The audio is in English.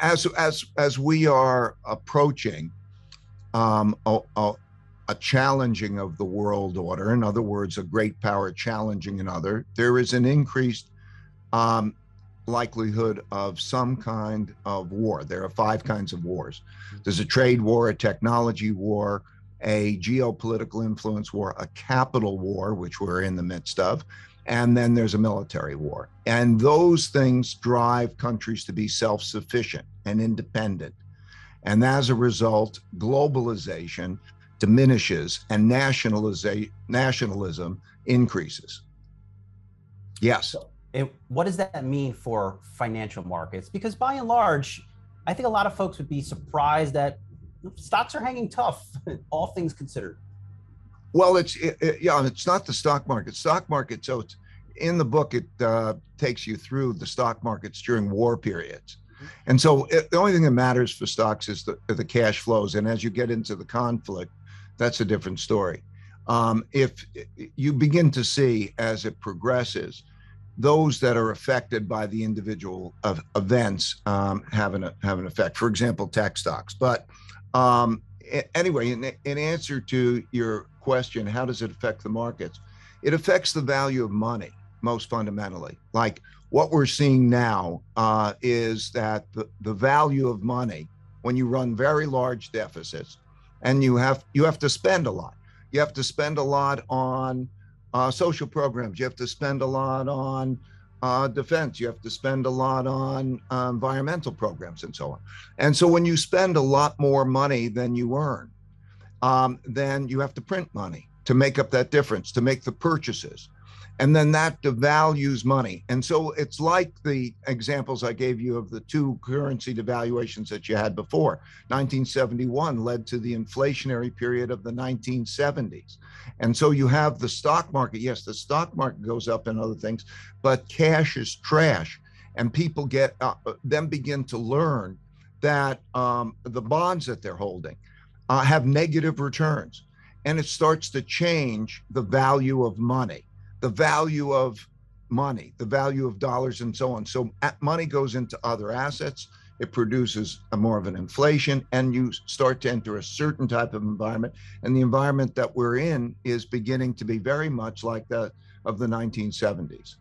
as we are approaching um, a, a, a challenging of the world order, in other words, a great power challenging another, there is an increased um, likelihood of some kind of war. There are five kinds of wars. There's a trade war, a technology war, a geopolitical influence war, a capital war, which we're in the midst of, and then there's a military war. And those things drive countries to be self-sufficient and independent. And as a result, globalization diminishes and nationalism increases. Yes. What does that mean for financial markets? Because by and large, I think a lot of folks would be surprised that stocks are hanging tough, all things considered. Well, it's not the stock market. Stock market, so it's in the book, it takes you through the stock markets during war periods. And so the only thing that matters for stocks is the cash flows. And as you get into the conflict, that's a different story. If you begin to see as it progresses, those that are affected by the individual events have an effect. For example, tech stocks. But anyway, in answer to your question, how does it affect the markets? It affects the value of money most fundamentally. Like what we're seeing now is that the value of money, when you run very large deficits, and you have to spend a lot. You have to spend a lot on social programs. You have to spend a lot on defense. You have to spend a lot on environmental programs and so on. And so when you spend a lot more money than you earn, then you have to print money to make up that difference, to make the purchases. And then that devalues money. And so it's like the examples I gave you of the two currency devaluations that you had before. 1971 led to the inflationary period of the 1970s. And so you have the stock market. Yes, the stock market goes up and other things, but cash is trash. And people then begin to learn that the bonds that they're holding have negative returns. And it starts to change the value of money. The value of money, the value of dollars and so on. So money goes into other assets. It produces more of an inflation, and you start to enter a certain type of environment. And the environment that we're in is beginning to be very much like that of the 1970s.